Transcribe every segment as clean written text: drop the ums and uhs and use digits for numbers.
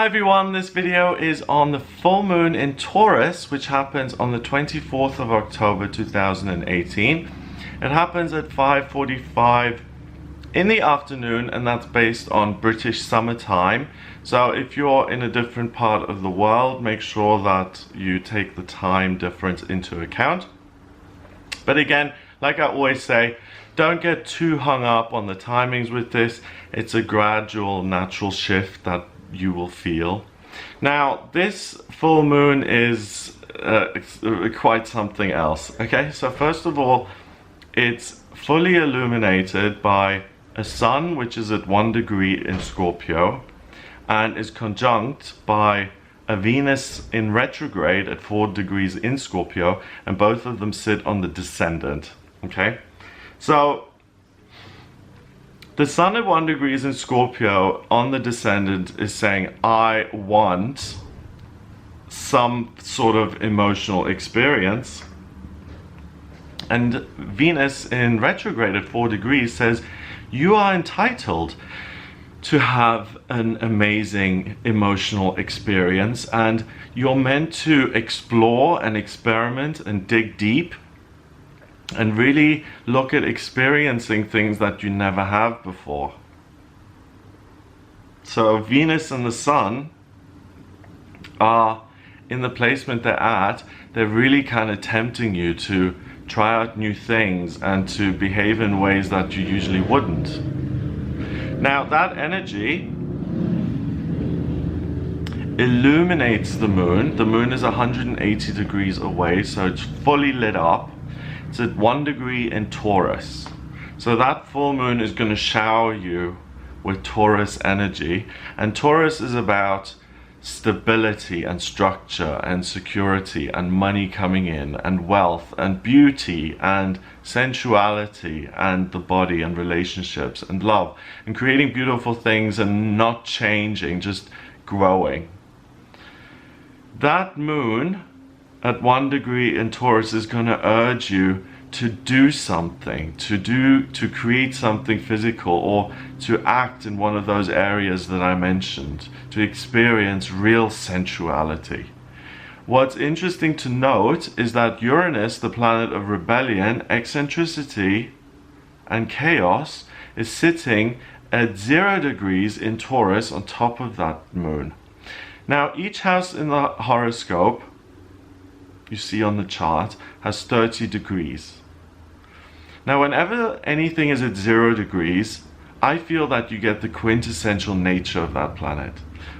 Hi everyone, this video is on the full moon in Taurus, which happens on the 24th of October 2018. It happens at 5:45 in the afternoon, and that's based on British summer time. So if you're in a different part of the world, make sure that you take the time difference into account. But again, like I always say, don't get too hung up on the timings with this. It's a gradual, natural shift that you will feel. Now, this full moon is quite something else. Okay, so first of all, it's fully illuminated by a sun which is at 1 degree in Scorpio and is conjunct by a Venus in retrograde at 4 degrees in Scorpio, and both of them sit on the descendant. Okay, so the sun at 1 degrees in Scorpio on the descendant is saying, I want some sort of emotional experience. And Venus in retrograde at 4 degrees says, you are entitled to have an amazing emotional experience, and you're meant to explore and experiment and dig deep and really look at experiencing things that you never have before. So Venus and the Sun are in the placement they're at. They're really kind of tempting you to try out new things and to behave in ways that you usually wouldn't. Now that energy illuminates the moon. The moon is 180 degrees away, so it's fully lit up. It's at 1 degree in Taurus. So that full moon is going to shower you with Taurus energy. And Taurus is about stability and structure and security and money coming in and wealth and beauty and sensuality and the body and relationships and love and creating beautiful things and not changing, just growing. That moon at 1 degree in Taurus is going to urge you to do something, to create something physical, or to act in one of those areas that I mentioned, to experience real sensuality. What's interesting to note is that Uranus, the planet of rebellion, eccentricity, and chaos, is sitting at 0 degrees in Taurus on top of that moon. Now, each house in the horoscope you see on the chart has 30 degrees. Now, whenever anything is at 0 degrees, I feel that you get the quintessential nature of that planet.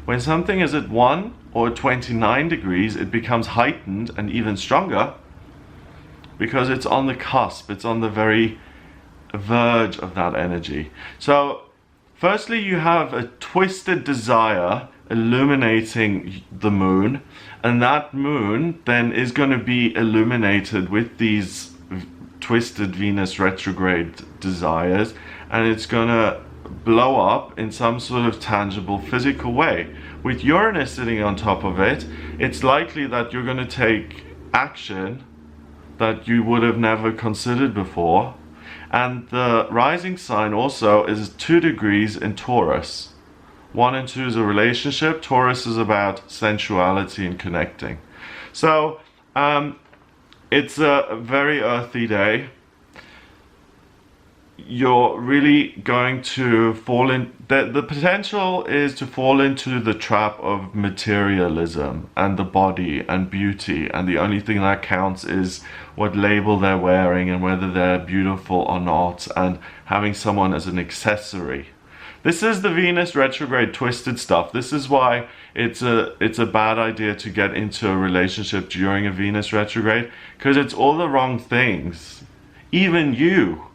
When something is at 1 or 29 degrees, it becomes heightened and even stronger because it's on the cusp, it's on the very verge of that energy. So, firstly, you have a twisted desire illuminating the moon, and that moon then is going to be illuminated with these twisted Venus retrograde desires, and it's going to blow up in some sort of tangible physical way. With Uranus sitting on top of it, it's likely that you're going to take action that you would have never considered before. And the rising sign also is 2 degrees in Taurus. 1 and 2 is a relationship. Taurus is about sensuality and connecting. So it's a very earthy day. You're really going to fall in, the potential is to fall into the trap of materialism and the body and beauty, and the only thing that counts is what label they're wearing and whether they're beautiful or not, and having someone as an accessory. This is the Venus retrograde twisted stuff. This is why it's a bad idea to get into a relationship during a Venus retrograde, because it's all the wrong things. Even you,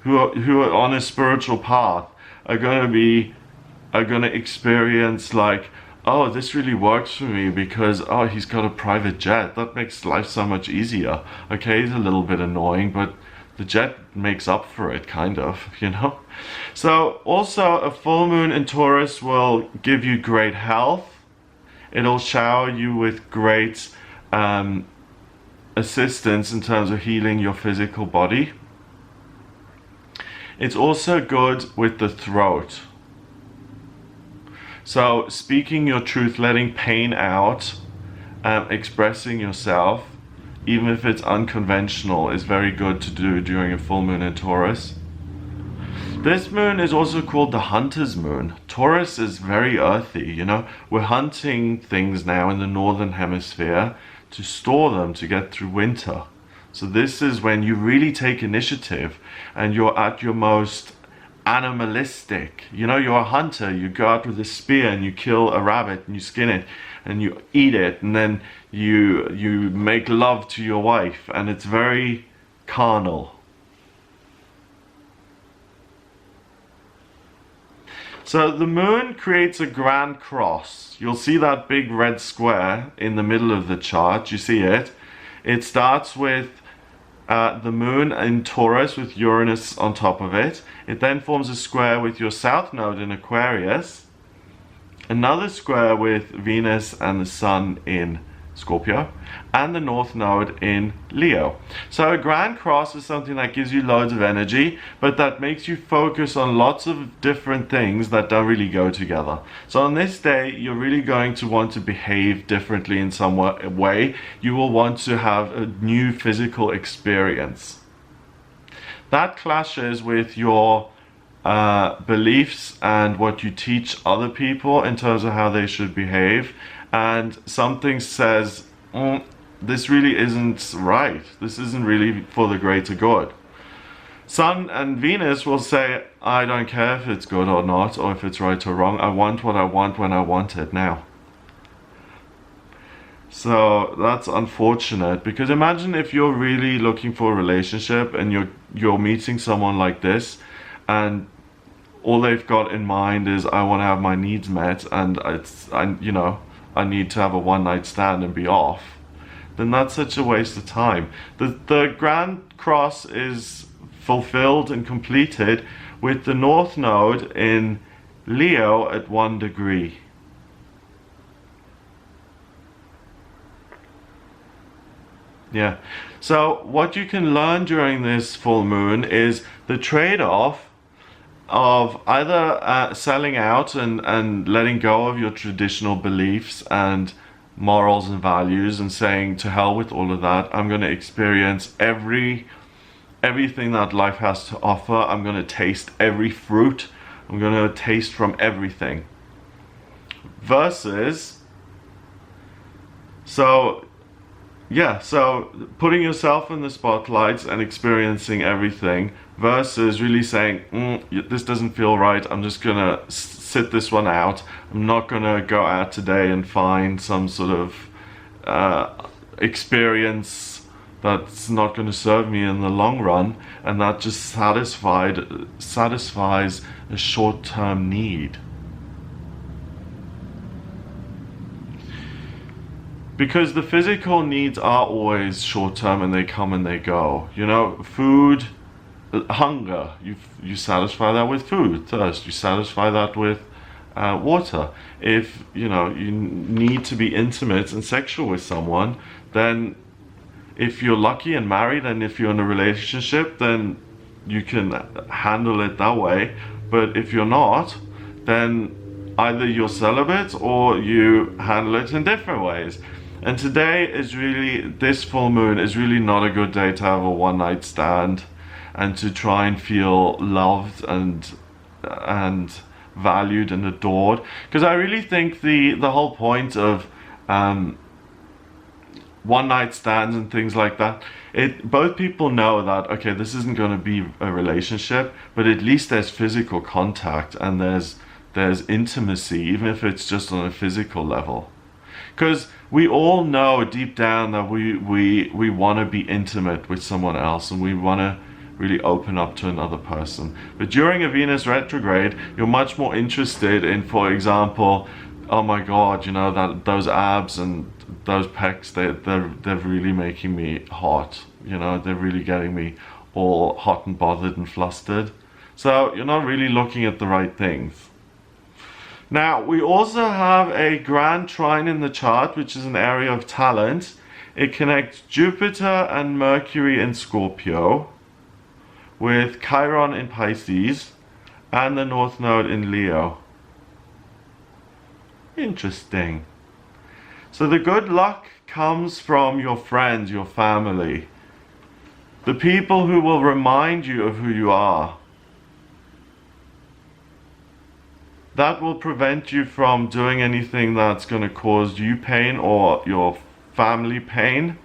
who are on a spiritual path, are going to experience like, oh, this really works for me because, oh, he's got a private jet. That makes life so much easier. Okay, he's a little bit annoying, but the jet makes up for it, kind of, you know? So also a full moon in Taurus will give you great health. It'll shower you with great assistance in terms of healing your physical body. It's also good with the throat. So speaking your truth, letting pain out, expressing yourself, even if it's unconventional, is very good to do during a full moon in Taurus. This moon is also called the hunter's moon. Taurus is very earthy, you know. We're hunting things now in the northern hemisphere to store them to get through winter. So this is when you really take initiative and you're at your most animalistic. You know, you're a hunter, you go out with a spear and you kill a rabbit and you skin it and you eat it, and then you make love to your wife, and it's very carnal. So the moon creates a grand cross. You'll see that big red square in the middle of the chart. You see it? It starts with the moon in Taurus with Uranus on top of it. It then forms a square with your south node in Aquarius. Another square with Venus and the Sun in Scorpio, and the north node in Leo. So a grand cross is something that gives you loads of energy, but that makes you focus on lots of different things that don't really go together. So on this day, you're really going to want to behave differently in some way. You will want to have a new physical experience. That clashes with your beliefs and what you teach other people in terms of how they should behave, and something says, this really isn't right, this isn't really for the greater good. Sun and Venus will say, I don't care if it's good or not, or if it's right or wrong, I want what I want when I want it now. So that's unfortunate, because imagine if you're really looking for a relationship and you're meeting someone like this, and all they've got in mind is, I want to have my needs met, and I need to have a one-night stand and be off. Then that's such a waste of time. The Grand Cross is fulfilled and completed with the North Node in Leo at 1 degree. Yeah. So what you can learn during this full moon is the trade-off of either selling out and letting go of your traditional beliefs and morals and values and saying, to hell with all of that, I'm going to experience everything that life has to offer. I'm going to taste every fruit. I'm going to taste from everything. Versus, so putting yourself in the spotlights and experiencing everything, versus really saying, this doesn't feel right, I'm just gonna sit this one out. I'm not gonna go out today and find some sort of experience that's not gonna serve me in the long run, and that just satisfies a short-term need. Because the physical needs are always short-term and they come and they go. You know, food, hunger, you satisfy that with food. Thirst, you satisfy that with water. If you need to be intimate and sexual with someone, then if you're lucky and married, and if you're in a relationship, then you can handle it that way. But if you're not, then either you're celibate or you handle it in different ways. And today is really, this full moon is really not a good day to have a one-night stand and to try and feel loved and valued and adored. Because I really think the whole point of one-night stands and things like that, both people know that, okay, this isn't going to be a relationship, but at least there's physical contact and there's intimacy, even if it's just on a physical level. Because we all know deep down that we want to be intimate with someone else, and we want to really open up to another person. But during a Venus retrograde, you're much more interested in, for example, oh my God, those abs and those pecs, they're really making me hot. They're really getting me all hot and bothered and flustered. So you're not really looking at the right things. Now, we also have a grand trine in the chart, which is an area of talent. It connects Jupiter and Mercury in Scorpio with Chiron in Pisces and the North Node in Leo. Interesting. So the good luck comes from your friends, your family, the people who will remind you of who you are. That will prevent you from doing anything that's going to cause you pain or your family pain.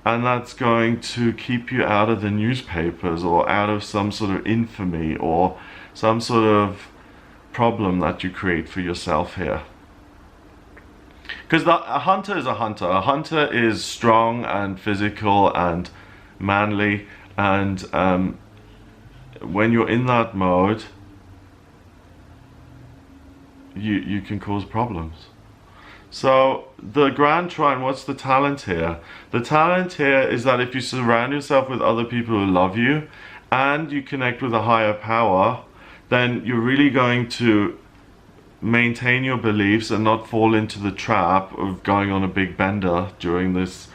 And that's going to keep you out of the newspapers or out of some sort of infamy or some sort of problem that you create for yourself here. Because a hunter is a hunter. A hunter is strong and physical and manly. And when you're in that mode, you can cause problems. So the Grand Trine, what's the talent here? The talent here is that if you surround yourself with other people who love you and you connect with a higher power, then you're really going to maintain your beliefs and not fall into the trap of going on a big bender during this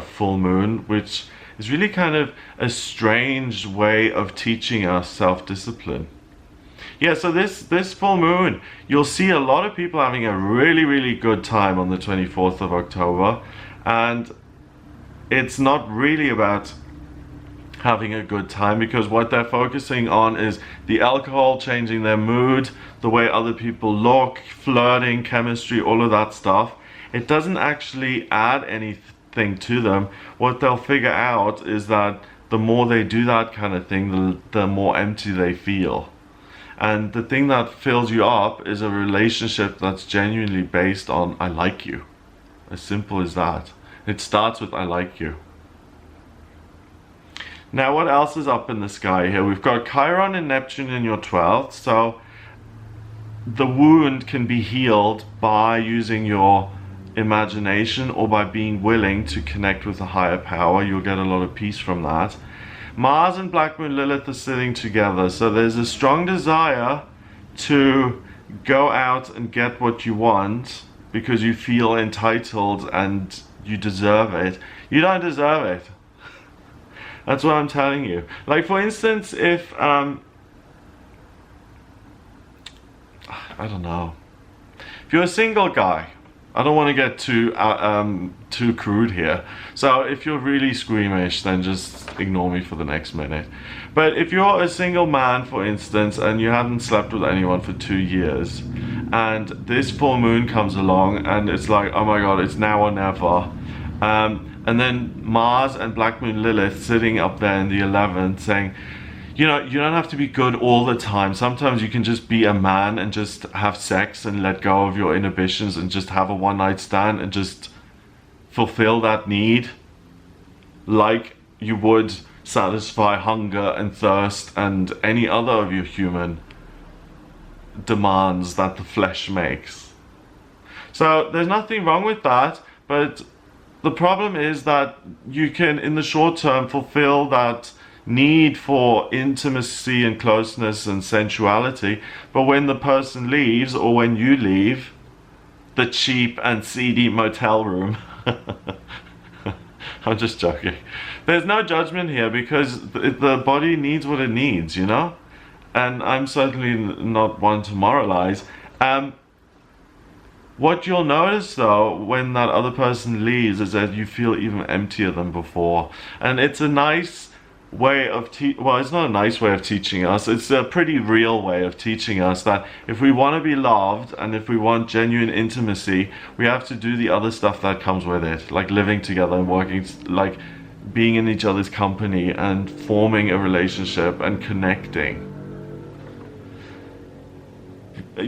full moon, which is really kind of a strange way of teaching us self-discipline. Yeah, so this full moon, you'll see a lot of people having a really good time on the 24th of October, and it's not really about having a good time, because what they're focusing on is the alcohol changing their mood, the way other people look, flirting, chemistry, all of that stuff. It doesn't actually add anything to them. What they'll figure out is that the more they do that kind of thing, the more empty they feel. And the thing that fills you up is a relationship that's genuinely based on I like you. As simple as that. It starts with I like you. Now what else is up in the sky here? We've got Chiron and Neptune in your 12th. So the wound can be healed by using your imagination or by being willing to connect with a higher power. You'll get a lot of peace from that. Mars and Black Moon Lilith are sitting together, so there's a strong desire to go out and get what you want because you feel entitled and you deserve it. You don't deserve it. That's what I'm telling you. Like, for instance, if I don't know, if you're a single guy, I don't want to get too crude here. So if you're really squeamish, then just ignore me for the next minute. But if you're a single man, for instance, and you haven't slept with anyone for 2 years, and this full moon comes along, and it's like, oh my God, it's now or never. And then Mars and Black Moon Lilith sitting up there in the 11th saying, you know, you don't have to be good all the time. Sometimes you can just be a man and just have sex and let go of your inhibitions and just have a one-night stand and just fulfill that need like you would satisfy hunger and thirst and any other of your human demands that the flesh makes. So there's nothing wrong with that, but the problem is that you can, in the short term, fulfill that need for intimacy and closeness and sensuality, but when the person leaves or when you leave the cheap and seedy motel room, I'm just joking. There's no judgment here because the body needs what it needs, you know? And I'm certainly not one to moralize. What you'll notice though when that other person leaves is that you feel even emptier than before. And it's a nice way of well, it's not a nice way of teaching us, it's a pretty real way of teaching us that if we want to be loved and if we want genuine intimacy, we have to do the other stuff that comes with it, like living together and working, like being in each other's company and forming a relationship and connecting.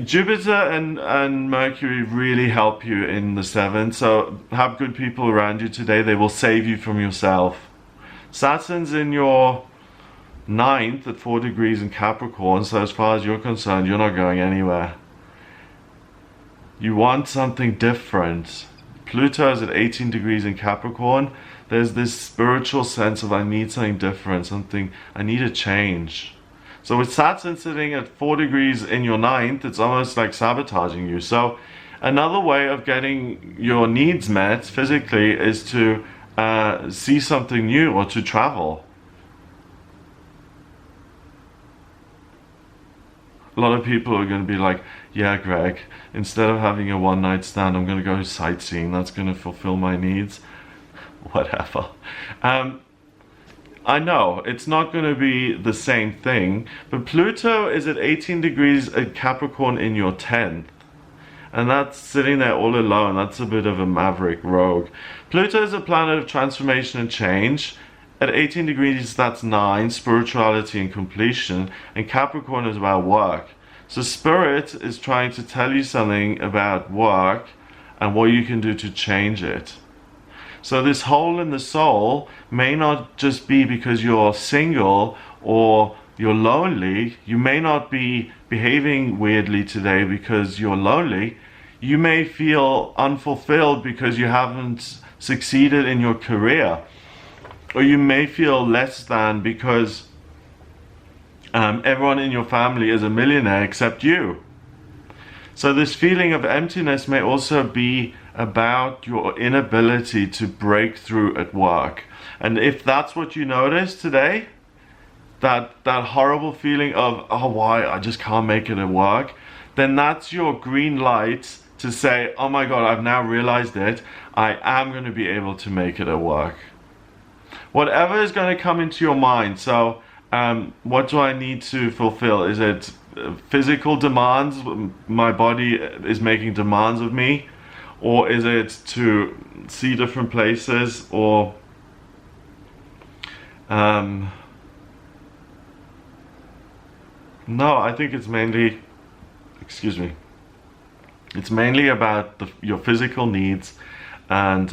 Jupiter and Mercury really help you in the 7th, so have good people around you today. They will save you from yourself. Saturn's in your 9th at 4 degrees in Capricorn, so as far as you're concerned, you're not going anywhere. You want something different. Pluto is at 18 degrees in Capricorn. There's this spiritual sense of I need something different, something, I need a change. So with Saturn sitting at 4 degrees in your 9th, it's almost like sabotaging you. So another way of getting your needs met physically is to see something new or to travel. a lot of people are going to be like, yeah, Greg, instead of having a one-night stand, I'm going to go sightseeing. That's going to fulfill my needs. Whatever. I know it's not going to be the same thing, but Pluto is at 18 degrees at Capricorn in your 10th. And that's sitting there all alone. That's a bit of a maverick rogue. Pluto is a planet of transformation and change. At 18 degrees, that's 9, spirituality and completion. And Capricorn is about work. So Spirit is trying to tell you something about work and what you can do to change it. So this hole in the soul may not just be because you're single or you're lonely. You may not be behaving weirdly today because you're lonely. You may feel unfulfilled because you haven't succeeded in your career. Or you may feel less than because everyone in your family is a millionaire except you. So this feeling of emptiness may also be about your inability to break through at work. And if that's what you notice today, that horrible feeling of, oh, why, I just can't make it at work, then that's your green light to say, oh my God, I've now realized it. I am going to be able to make it at work. Whatever is going to come into your mind. So what do I need to fulfill? Is it physical demands? My body is making demands of me? Or is it to see different places? Or no, I think it's mainly, excuse me, it's mainly about your physical needs and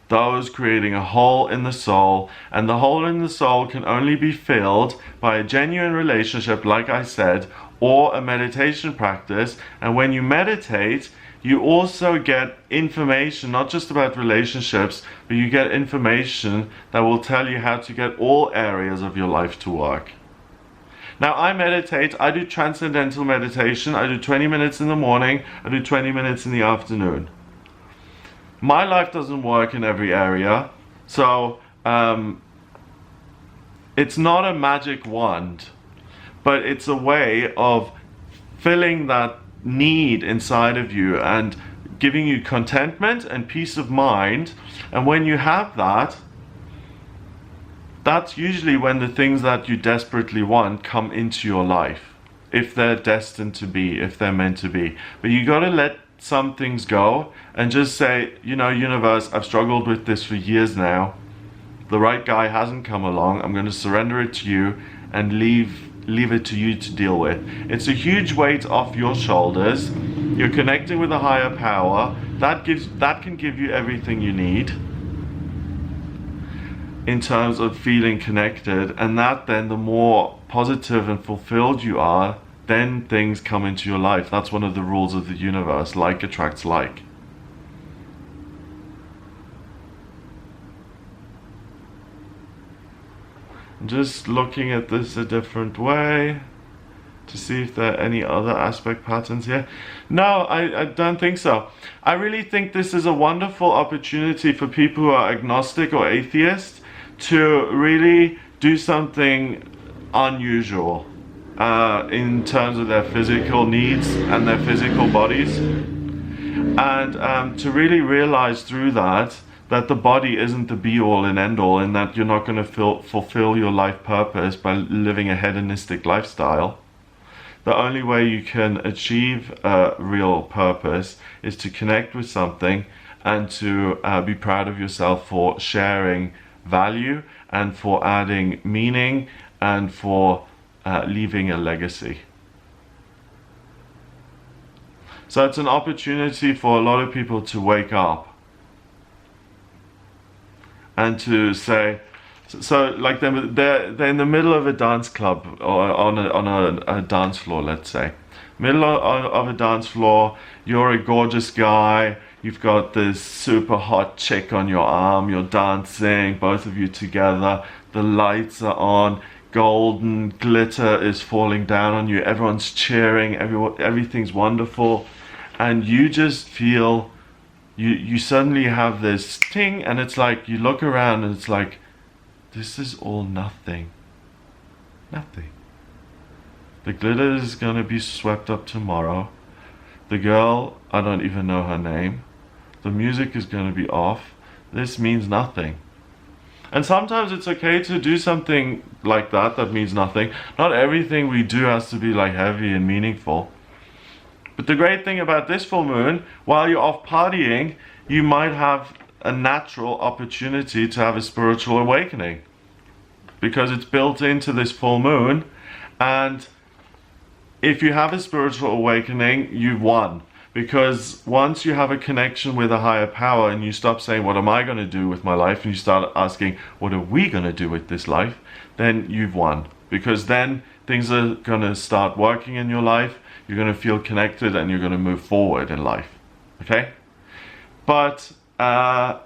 those creating a hole in the soul. And the hole in the soul can only be filled by a genuine relationship, like I said, or a meditation practice. And when you meditate, you also get information, not just about relationships, but you get information that will tell you how to get all areas of your life to work. Now, I meditate. I do transcendental meditation. I do 20 minutes in the morning. I do 20 minutes in the afternoon. My life doesn't work in every area, so it's not a magic wand, but it's a way of filling that need inside of you and giving you contentment and peace of mind. And when you have that, that's usually when the things that you desperately want come into your life, if they're destined to be, if they're meant to be. But you got to let some things go and just say, you know, universe, I've struggled with this for years now. The right guy hasn't come along. I'm going to surrender it to you and leave it to you to deal with. It's a huge weight off your shoulders. You're connecting with a higher power. That can give you everything you need in terms of feeling connected. And that then, the more positive and fulfilled you are, then things come into your life. That's one of the rules of the universe. Like attracts like. Just looking at this a different way to see if there are any other aspect patterns here. No, I don't think so. I really think this is a wonderful opportunity for people who are agnostic or atheist to really do something unusual in terms of their physical needs and their physical bodies, and to really realize through that the body isn't the be-all and end-all, and that you're not going to fulfill your life purpose by living a hedonistic lifestyle. The only way you can achieve a real purpose is to connect with something and to be proud of yourself for sharing value and for adding meaning and for leaving a legacy. So it's an opportunity for a lot of people to wake up and to say, so like they're in the middle of a dance club or on a dance floor, let's say. Middle of a dance floor, you're a gorgeous guy, you've got this super hot chick on your arm, you're dancing, both of you together, the lights are on, golden glitter is falling down on you, everyone's cheering, everything's wonderful, and you just feel, you suddenly have this ting, and it's like, you look around and it's like, this is all nothing. Nothing. The glitter is going to be swept up tomorrow. The girl, I don't even know her name. The music is going to be off. This means nothing. And sometimes it's okay to do something like that means nothing. Not everything we do has to be like heavy and meaningful. But the great thing about this full moon, while you're off partying, you might have a natural opportunity to have a spiritual awakening. Because it's built into this full moon. And if you have a spiritual awakening, you've won. Because once you have a connection with a higher power and you stop saying, what am I going to do with my life? And you start asking, what are we going to do with this life? Then you've won. Because then things are going to start working in your life. You're going to feel connected and you're going to move forward in life. Okay? But, yeah.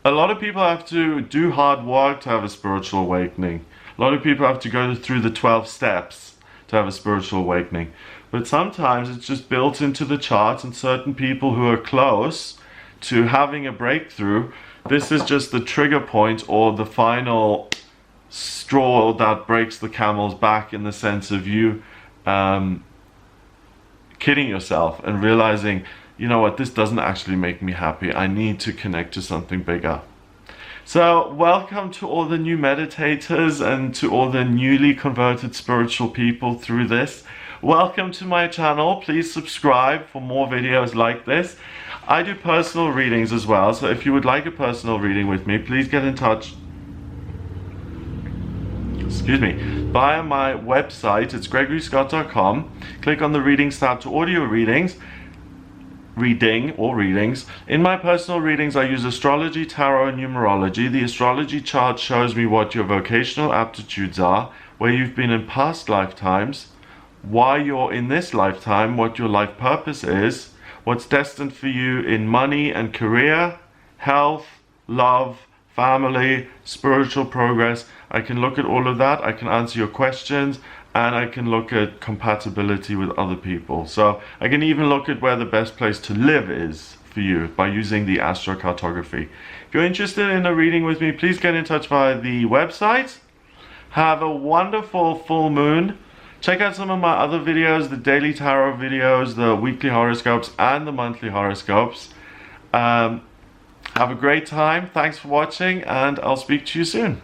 A lot of people have to do hard work to have a spiritual awakening. A lot of people have to go through the 12 steps to have a spiritual awakening. But sometimes it's just built into the charts, and certain people who are close to having a breakthrough, this is just the trigger point or the final straw that breaks the camel's back, in the sense of you kidding yourself and realizing, you know what, this doesn't actually make me happy. I need to connect to something bigger. So welcome to all the new meditators and to all the newly converted spiritual people through this. Welcome to my channel. Please subscribe for more videos like this. I do personal readings as well, so if you would like a personal reading with me, please get in touch, excuse me, via my website. It's gregoryscott.com. Click on the readings tab to audio readings. Readings. In my personal readings, I use astrology, tarot, and numerology. The astrology chart shows me what your vocational aptitudes are, where you've been in past lifetimes, why you're in this lifetime, what your life purpose is, what's destined for you in money and career, health, love, family, spiritual progress. I can look at all of that. I can answer your questions. And I can look at compatibility with other people. So I can even look at where the best place to live is for you by using the astrocartography. If you're interested in a reading with me, please get in touch via the website. Have a wonderful full moon. Check out some of my other videos, the daily tarot videos, the weekly horoscopes, and the monthly horoscopes. Have a great time. Thanks for watching, and I'll speak to you soon.